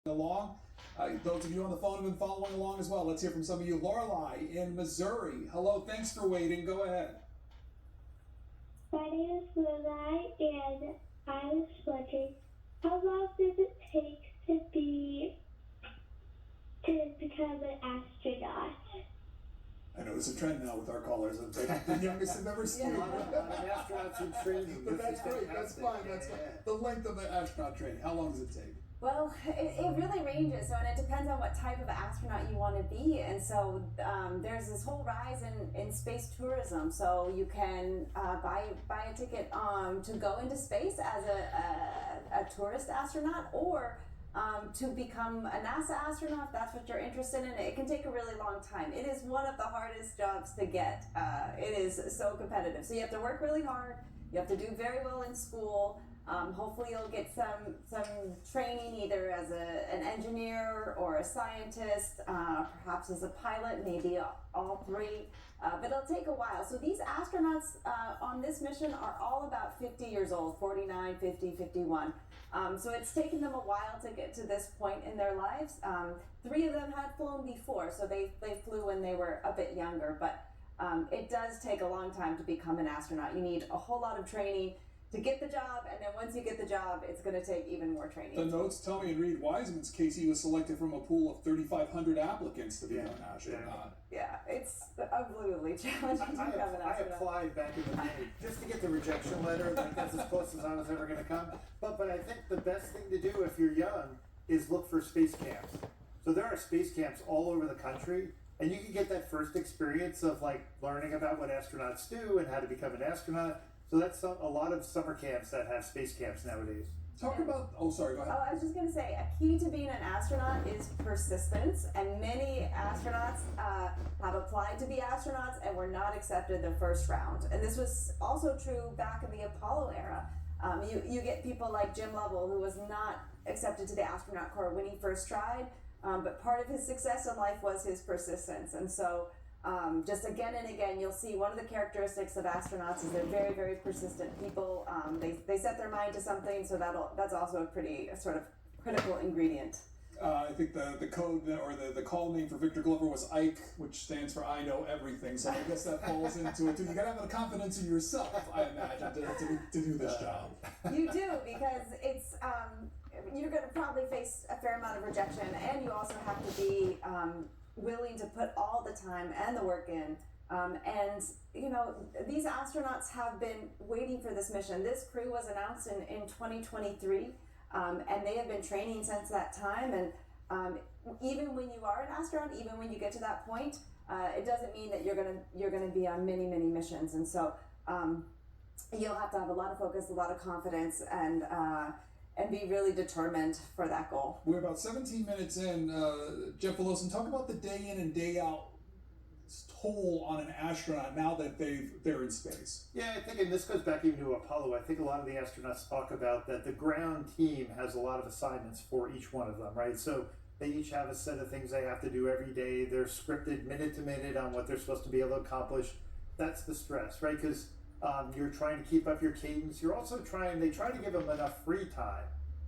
along. Those of you on the phone have been following along as well. Let's hear from some of you. Lorelei in Missouri. Hello, thanks for waiting. Go ahead. My name is Lorelei, and I was wondering, how long does it take to become an astronaut? I know it's a trend now with our callers. The youngest have ever seen. A lot of astronauts in training. But that's great. That's fine. That's fine. The length of the astronaut training. How long does it take? Well, it really ranges, and it depends on what type of astronaut you want to be. And so there's this whole rise in space tourism. So you can buy a ticket to go into space as a tourist astronaut, or to become a NASA astronaut, if that's what you're interested in. It can take a really long time. It is one of the hardest jobs to get. It is so competitive. So you have to work really hard. You have to do very well in school. Hopefully you'll get some training either as an engineer or a scientist, perhaps as a pilot, maybe all three. But it'll take a while. So these astronauts on this mission are all about 50 years old, 49, 50, 51. So it's taken them a while to get to this point in their lives. 3 of them had flown before, so they flew when they were a bit younger. But it does take a long time to become an astronaut. You need a whole lot of training to get the job, and then once you get the job, it's going to take even more training. The notes tell me in Reed Wiseman's case, he was selected from a pool of 3,500 applicants to become an astronaut. Yeah, it's unbelievably challenging to become an astronaut. I applied back in the day just to get the rejection letter. Like, that's as close as I was ever going to come. But I think the best thing to do if you're young is look for space camps. So there are space camps all over the country, and you can get that first experience of like learning about what astronauts do and how to become an astronaut. So that's a lot of summer camps that have space camps nowadays. Talk about, sorry, go ahead. I was just going to say, a key to being an astronaut is persistence, and many astronauts have applied to be astronauts and were not accepted the first round. And this was also true back in the Apollo era. You get people like Jim Lovell, who was not accepted to the astronaut corps when he first tried, but part of his success in life was his persistence. And so just again and again, you'll see one of the characteristics of astronauts is they're very, very persistent people. They set their mind to something, so that's also a pretty sort of critical ingredient. I think the code or the call name for Victor Glover was Ike, which stands for I know everything. So I guess that falls into it too. You gotta have the confidence in yourself, I imagine, to do this job. You do, because it's you're going to probably face a fair amount of rejection, and you also have to be willing to put all the time and the work in. And, you know, these astronauts have been waiting for this mission. This crew was announced in 2023, and they have been training since that time. And even when you are an astronaut, even when you get to that point, it doesn't mean that you're gonna be on many, many missions. And so you'll have to have a lot of focus, a lot of confidence, and be really determined for that goal. We're about 17 minutes in. Jeff Velosin, talk about the day in and day out toll on an astronaut now that they're in space. Yeah, I think, and this goes back even to Apollo, I think a lot of the astronauts talk about that the ground team has a lot of assignments for each one of them, right? So they each have a set of things they have to do every day. They're scripted minute to minute on what they're supposed to be able to accomplish. That's the stress, right? Because you're trying to keep up your cadence. You're also they try to give them enough free time.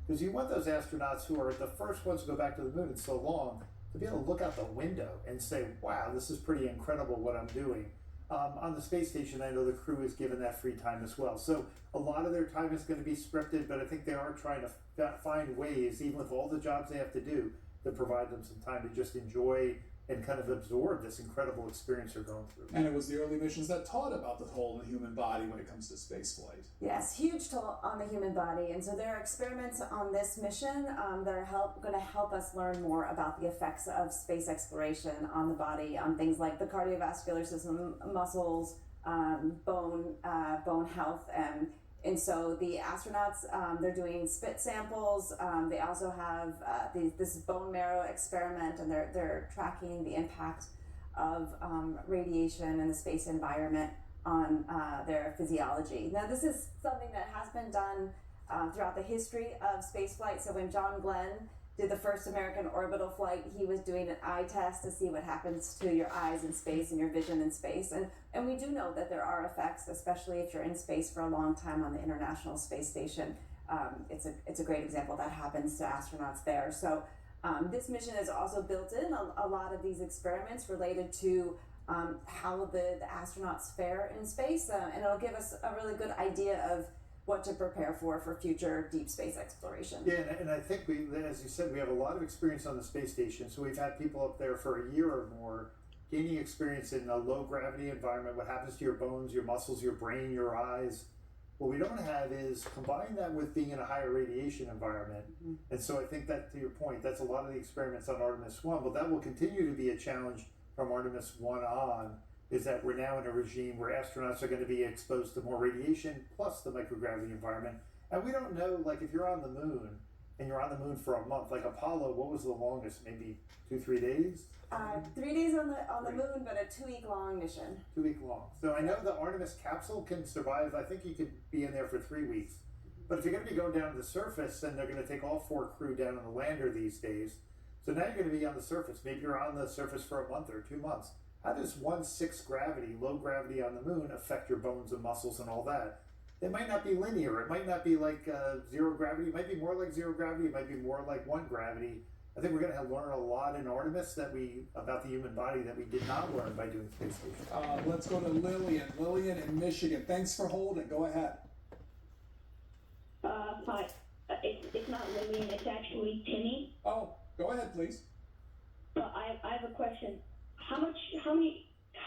Because you want those astronauts who are the first ones to go back to the moon in so long to be able to look out the window and say, wow, this is pretty incredible what I'm doing. On the space station, I know the crew is given that free time as well. So a lot of their time is going to be scripted, but I think they are trying to find ways, even with all the jobs they have to do, to provide them some time to just enjoy and kind of absorb this incredible experience they're going through. And it was the early missions that taught about the toll on the human body when it comes to space flight. Yes, huge toll on the human body. And so there are experiments on this mission that are going to help us learn more about the effects of space exploration on the body, on things like the cardiovascular system, muscles, bone health, and so the astronauts, they're doing spit samples. They also have this bone marrow experiment, and they're tracking the impact of radiation in the space environment on their physiology. Now, this is something that has been done throughout the history of spaceflight. So when John Glenn did the first American orbital flight, he was doing an eye test to see what happens to your eyes in space and your vision in space. And we do know that there are effects, especially if you're in space for a long time on the International Space Station. It's a great example that happens to astronauts there. So This mission has also built in a lot of these experiments related to how the astronauts fare in space, and it'll give us a really good idea of what to prepare for future deep space exploration. Yeah, and I think as you said, we have a lot of experience on the space station. So we've had people up there for a year or more gaining experience in a low gravity environment, what happens to your bones, your muscles, your brain, your eyes. What we don't have is combine that with being in a higher radiation environment. Mm-hmm. And so I think that, to your point, that's a lot of the experiments on Artemis 1, but that will continue to be a challenge from Artemis 1 on, is that we're now in a regime where astronauts are going to be exposed to more radiation plus the microgravity environment. And we don't know, like if you're on the moon and you're on the moon for a month, like Apollo, what was the longest? Maybe 2-3 days? 3 days on the moon, but a 2-week long mission. 2 week long. So I know the Artemis capsule can survive. I think you could be in there for 3 weeks. But if you're going to be going down to the surface, then they're going to take all 4 crew down on the lander these days. So now you're going to be on the surface. Maybe you're on the surface for a month or 2 months. How does 1/6 gravity, low gravity on the moon, affect your bones and muscles and all that? It might not be linear. It might not be like zero gravity. It might be more like zero gravity. It might be more like 1 gravity. I think we're going to learn a lot in Artemis about the human body that we did not learn by doing space station. Let's go to Lillian. Lillian in Michigan. Thanks for holding. Go ahead. Hi. It's not Lillian. It's actually Timmy. Oh, go ahead, please. I have a question. How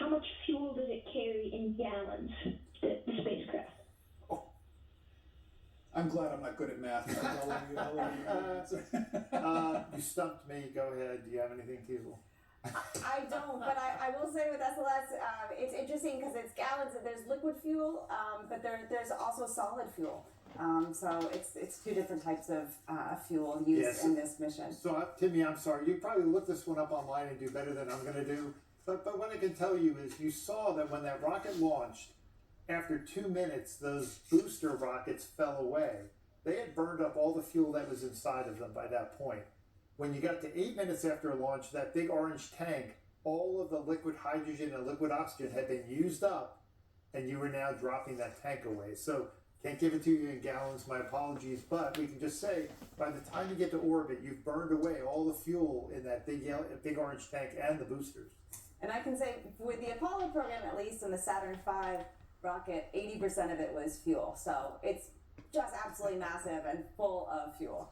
much fuel does it carry in gallons? The spacecraft. I'm glad I'm not good at math. You stumped me. Go ahead. Do you have anything, Teasel? I don't, but I will say with SLS, it's interesting because it's gallons. There's liquid fuel, but there's also solid fuel. So it's 2 different types of fuel used in this mission. So Timmy, I'm sorry. You probably look this one up online and do better than I'm going to do. But what I can tell you is you saw that when that rocket launched, after 2 minutes, those booster rockets fell away. They had burned up all the fuel that was inside of them by that point. When you got to 8 minutes after launch, that big orange tank, all of the liquid hydrogen and liquid oxygen had been used up, and you were now dropping that tank away. So can't give it to you in gallons, my apologies, but we can just say by the time you get to orbit, you've burned away all the fuel in that big orange tank and the boosters. And I can say with the Apollo program, at least in the Saturn V rocket, 80% of it was fuel. So it's just absolutely massive and full of fuel.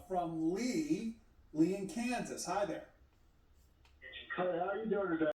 From Lee in Kansas. Hi there. Hey, how are you doing today?